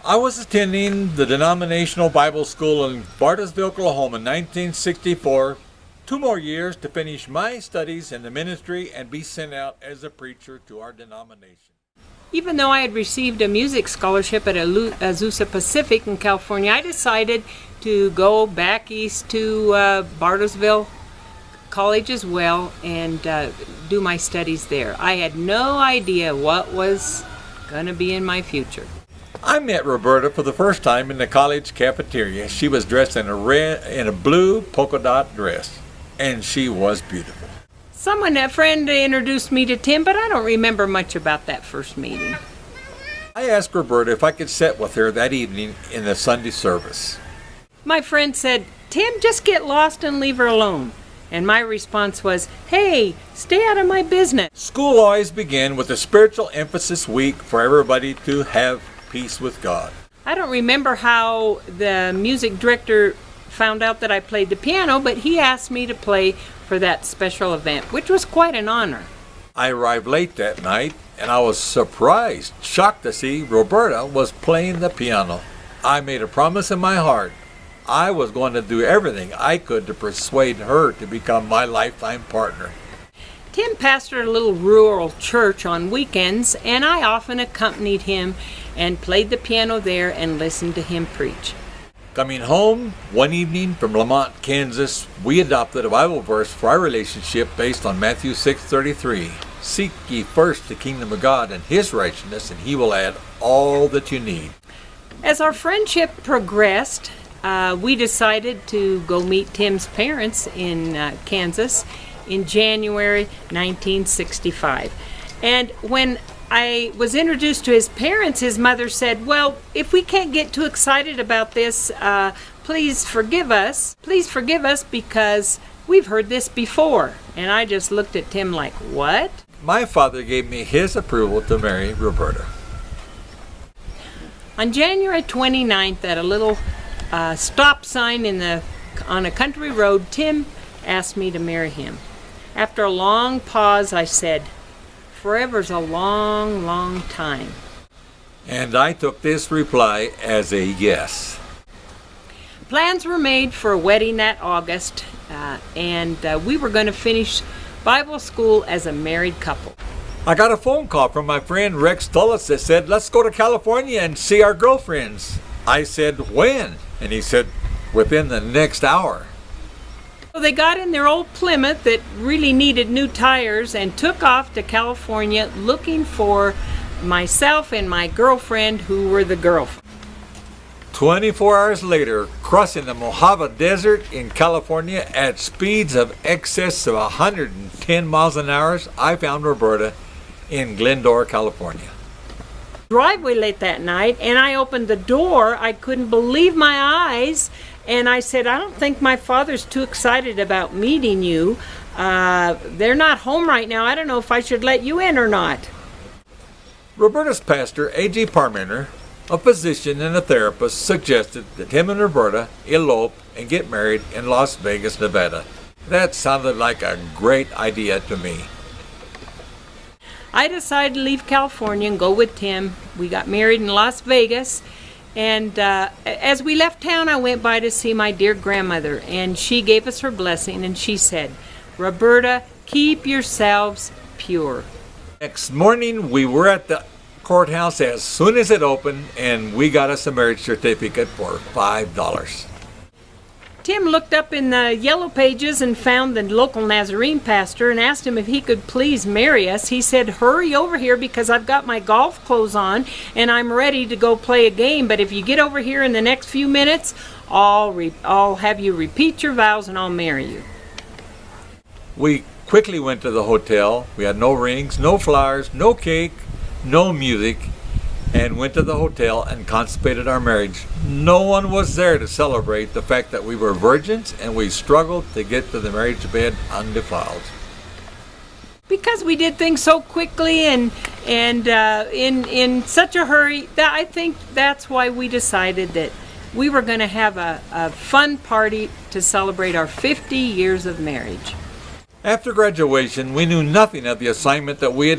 I was attending the denominational Bible school in Bartlesville, Oklahoma in 1964. 2 more years to finish my studies in the ministry and be sent out as a preacher to our denomination. Even though I had received a music scholarship at Azusa Pacific in California, I decided to go back east to Bartlesville College as well and do my studies there. I had no idea what was going to be in my future. I met Roberta for the first time in the college cafeteria. She was dressed in a blue polka dot dress, and she was beautiful. A friend introduced me to Tim, but I don't remember much about that first meeting. I asked Roberta if I could sit with her that evening in the Sunday service. My friend said, "Tim, just get lost and leave her alone." And my response was, "Hey, stay out of my business." School always began with a spiritual emphasis week for everybody to have peace with God. I don't remember how the music director found out that I played the piano, but he asked me to play for that special event, which was quite an honor. I arrived late that night, and I was surprised, shocked to see Roberta was playing the piano. I made a promise in my heart. I was going to do everything I could to persuade her to become my lifetime partner. Tim pastored a little rural church on weekends, and I often accompanied him and played the piano there and listened to him preach. Coming home one evening from Lamont, Kansas, we adopted a Bible verse for our relationship based on Matthew 6:33. Seek ye first the kingdom of God and His righteousness, and He will add all that you need. As our friendship progressed, we decided to go meet Tim's parents in Kansas in January 1965. And when I was introduced to his parents, his mother said, "Well, if we can't get too excited about this, please forgive us. Please forgive us because we've heard this before." And I just looked at Tim like, "What?" My father gave me his approval to marry Roberta. On January 29th, at a little stop sign on a country road, Tim asked me to marry him. After a long pause, I said, "Forever's a long, long time." And I took this reply as a yes. Plans were made for a wedding that August, and we were going to finish Bible school as a married couple. I got a phone call from my friend Rex Dulles that said, "Let's go to California and see our girlfriends." I said, "When?" And he said, "Within the next hour." So they got in their old Plymouth that really needed new tires and took off to California looking for myself and my girlfriend, who were the girlfriend. 24 hours later, crossing the Mojave Desert in California at speeds of excess of 110 miles an hour, I found Roberta in Glendora, California. Driveway late that night, and I opened the door. I couldn't believe my eyes, and I said, "I don't think my father's too excited about meeting you. They're not home right now. I don't know if I should let you in or not." Roberta's pastor, A.J. Parmenter, a physician and a therapist, suggested that him and Roberta elope and get married in Las Vegas, Nevada. That sounded like a great idea to me. I decided to leave California and go with Tim. We got married in Las Vegas, and as we left town, I went by to see my dear grandmother, and she gave us her blessing, and she said, "Roberta, keep yourselves pure." Next morning, we were at the courthouse as soon as it opened, and we got us a marriage certificate for $5. Tim looked up in the yellow pages and found the local Nazarene pastor and asked him if he could please marry us. He said, "Hurry over here because I've got my golf clothes on and I'm ready to go play a game, but if you get over here in the next few minutes, I'll have you repeat your vows and I'll marry you." We quickly went to the hotel. We had no rings, no flowers, no cake, no music, and went to the hotel and consummated our marriage. No one was there to celebrate the fact that we were virgins, and we struggled to get to the marriage bed undefiled. Because we did things so quickly and in such a hurry, I think that's why we decided that we were going to have a fun party to celebrate our 50 years of marriage. After graduation, we knew nothing of the assignment that we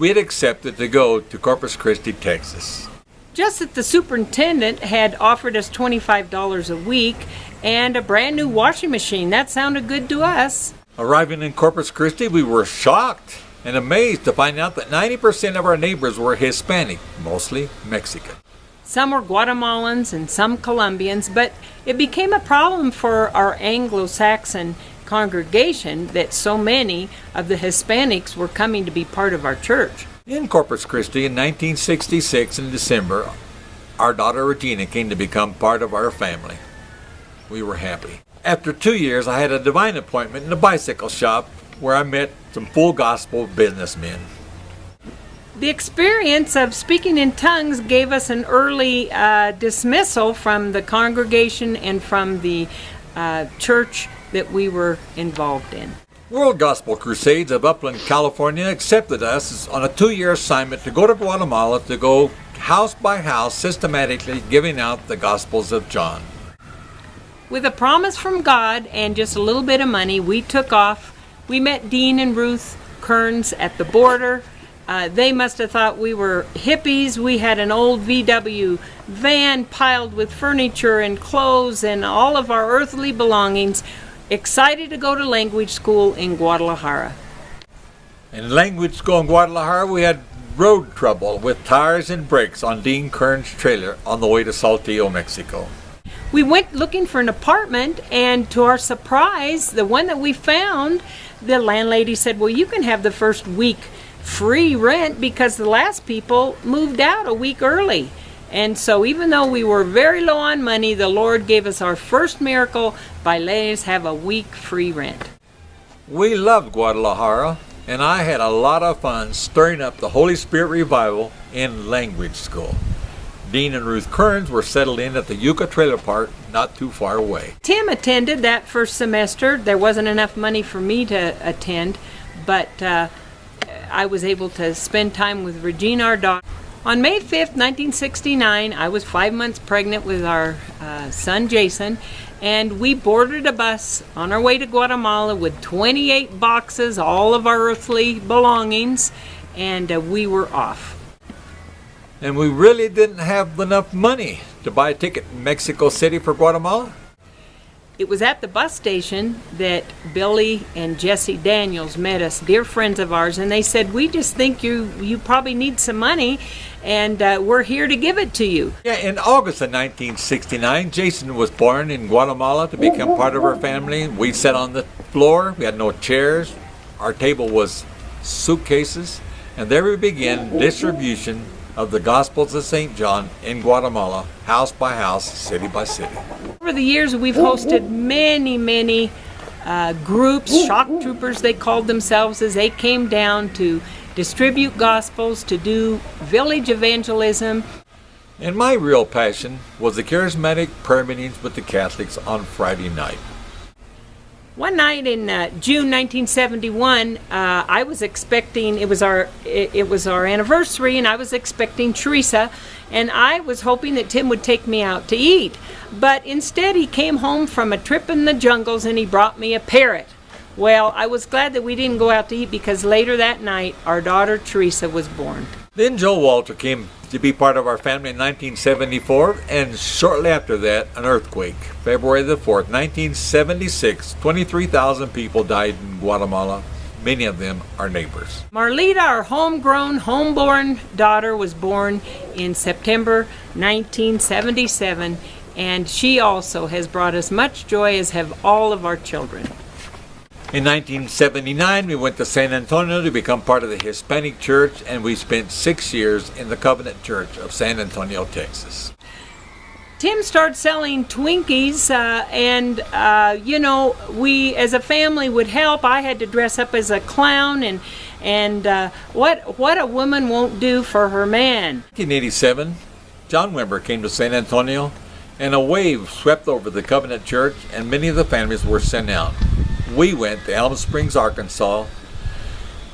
had accepted to go to Corpus Christi, Texas. Just that the superintendent had offered us $25 a week and a brand new washing machine. That sounded good to us. Arriving in Corpus Christi, we were shocked and amazed to find out that 90% of our neighbors were Hispanic, mostly Mexican. Some were Guatemalans and some Colombians, but it became a problem for our Anglo-Saxon congregation that so many of the Hispanics were coming to be part of our church. In Corpus Christi in 1966 in December, our daughter Regina came to become part of our family. We were happy. After 2 years, I had a divine appointment in a bicycle shop where I met some full gospel businessmen. The experience of speaking in tongues gave us an early dismissal from the congregation and from the church that we were involved in. World Gospel Crusades of Upland, California accepted us on a 2-year assignment to go to Guatemala to go house by house systematically giving out the Gospels of John. With a promise from God and just a little bit of money, we took off. We met Dean and Ruth Kearns at the border. They must have thought we were hippies. We had an old VW van piled with furniture and clothes and all of our earthly belongings, excited to go to language school in Guadalajara. In language school in Guadalajara, we had road trouble with tires and brakes on Dean Kearns' trailer on the way to Saltillo, Mexico. We went looking for an apartment, and to our surprise, the one that we found, the landlady said, well, you can have the first week free rent because the last people moved out a week early. And so even though we were very low on money, the Lord gave us our first miracle by letting us have a week free rent. We loved Guadalajara, and I had a lot of fun stirring up the Holy Spirit revival in language school. Dean and Ruth Kearns were settled in at the Yucca Trailer Park not too far away. Tim attended that first semester. There wasn't enough money for me to attend, but I was able to spend time with Regina, our daughter. On May 5th, 1969, I was 5 months pregnant with our son Jason, and we boarded a bus on our way to Guatemala with 28 boxes, all of our earthly belongings, and we were off. And we really didn't have enough money to buy a ticket in Mexico City for Guatemala. It was at the bus station that Billy and Jesse Daniels met us, dear friends of ours, and they said, we just think you probably need some money, and we're here to give it to you. Yeah, in August of 1969, Jason was born in Guatemala to become part of our family. We sat on the floor. We had no chairs. Our table was suitcases, and there we began distribution of the Gospels of St. John in Guatemala, house by house, city by city. Over the years, we've hosted many groups, shock troopers they called themselves, as they came down to distribute Gospels, to do village evangelism. And my real passion was the charismatic prayer meetings with the Catholics on Friday night. One night in June 1971, I was expecting, it was our anniversary, and I was expecting Teresa, and I was hoping that Tim would take me out to eat. But instead, he came home from a trip in the jungles, and he brought me a parrot. Well, I was glad that we didn't go out to eat, because later that night, our daughter Teresa was born. Then Joe Walter came to be part of our family in 1974, and shortly after that, an earthquake. February the 4th, 1976, 23,000 people died in Guatemala. Many of them are neighbors. Marlita, our homegrown, homeborn daughter, was born in September 1977, and she also has brought us much joy, as have all of our children. In 1979, we went to San Antonio to become part of the Hispanic Church, and we spent 6 years in the Covenant Church of San Antonio, Texas. Tim started selling Twinkies, and we as a family would help. I had to dress up as a clown, and what a woman won't do for her man. In 1987, John Wimber came to San Antonio, and a wave swept over the Covenant Church, and many of the families were sent out. We went to Elm Springs, Arkansas,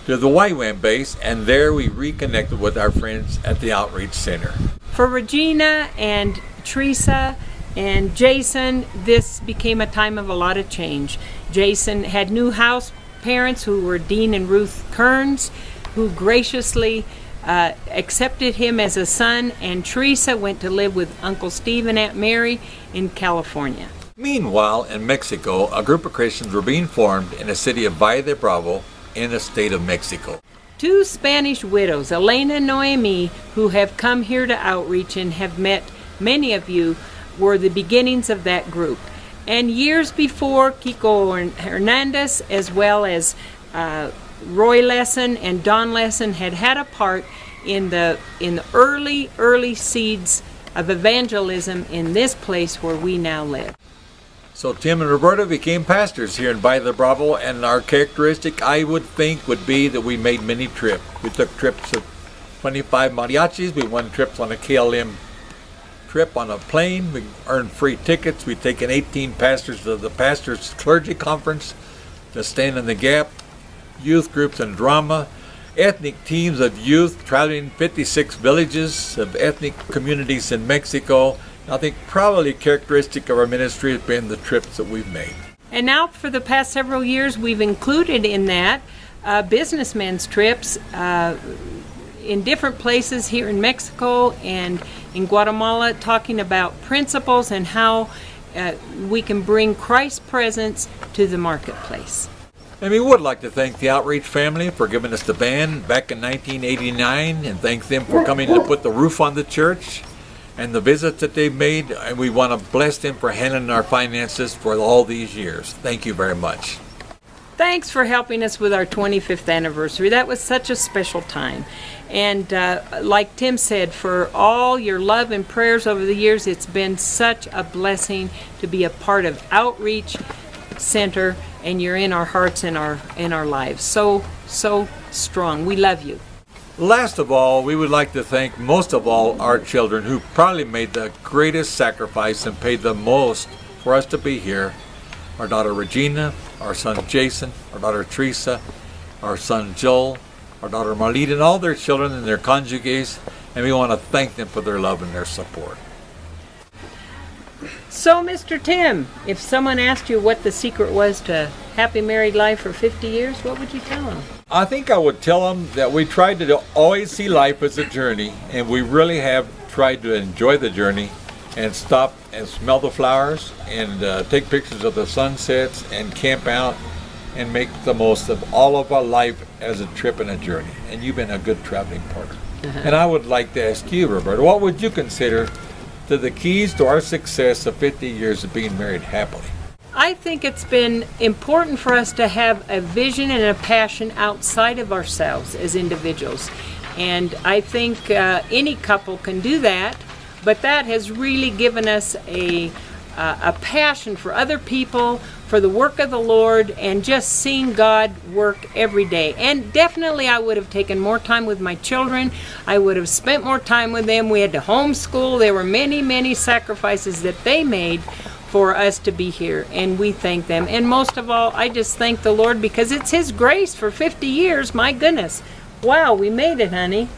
to the YWAM base, and there we reconnected with our friends at the Outreach Center. For Regina and Teresa and Jason, this became a time of a lot of change. Jason had new house parents who were Dean and Ruth Kearns, who graciously accepted him as a son, and Teresa went to live with Uncle Steve and Aunt Mary in California. Meanwhile, in Mexico, a group of Christians were being formed in the city of Valle de Bravo in the state of Mexico. 2 Spanish widows, Elena and Noemi, who have come here to outreach and have met many of you, were the beginnings of that group. And years before, Kiko Hernandez, as well as Roy Lesson and Don Lesson, had a part in the early seeds of evangelism in this place where we now live. So Tim and Roberta became pastors here in Valle de Bravo, and our characteristic, I would think, would be that we made many trips. We took trips of 25 mariachis. We won trips on a KLM trip on a plane. We earned free tickets. We've taken 18 pastors to the Pastors Clergy Conference to Stand in the Gap, youth groups and drama, ethnic teams of youth traveling 56 villages of ethnic communities in Mexico. I think probably characteristic of our ministry has been the trips that we've made. And now for the past several years, we've included in that businessmen's trips in different places here in Mexico and in Guatemala, talking about principles and how we can bring Christ's presence to the marketplace. And we would like to thank the Outreach family for giving us the band back in 1989, and thank them for coming to put the roof on the church and the visits that they've made, and we want to bless them for handling our finances for all these years. Thank you very much. Thanks for helping us with our 25th anniversary. That was such a special time. And like Tim said, for all your love and prayers over the years, it's been such a blessing to be a part of Outreach Center, and you're in our hearts and in our lives. So strong. We love you. Last of all, we would like to thank most of all our children who probably made the greatest sacrifice and paid the most for us to be here. Our daughter Regina, our son Jason, our daughter Teresa, our son Joel, our daughter Marlene, and all their children and their conjugates, and we want to thank them for their love and their support. So, Mr. Tim, if someone asked you what the secret was to happy married life for 50 years, what would you tell them? I think I would tell them that we tried to always see life as a journey, and we really have tried to enjoy the journey and stop and smell the flowers and take pictures of the sunsets and camp out and make the most of all of our life as a trip and a journey. And you've been a good traveling partner. And I would like to ask you, Roberta, what would you consider to the keys to our success of 50 years of being married happily? I think it's been important for us to have a vision and a passion outside of ourselves as individuals. And I think any couple can do that, but that has really given us a passion for other people, for the work of the Lord, and just seeing God work every day. And definitely I would have taken more time with my children. I would have spent more time with them. We had to homeschool. There were many, many sacrifices that they made for us to be here, and we thank them. And most of all, I just thank the Lord because it's His grace for 50 years. My goodness. Wow, we made it, honey.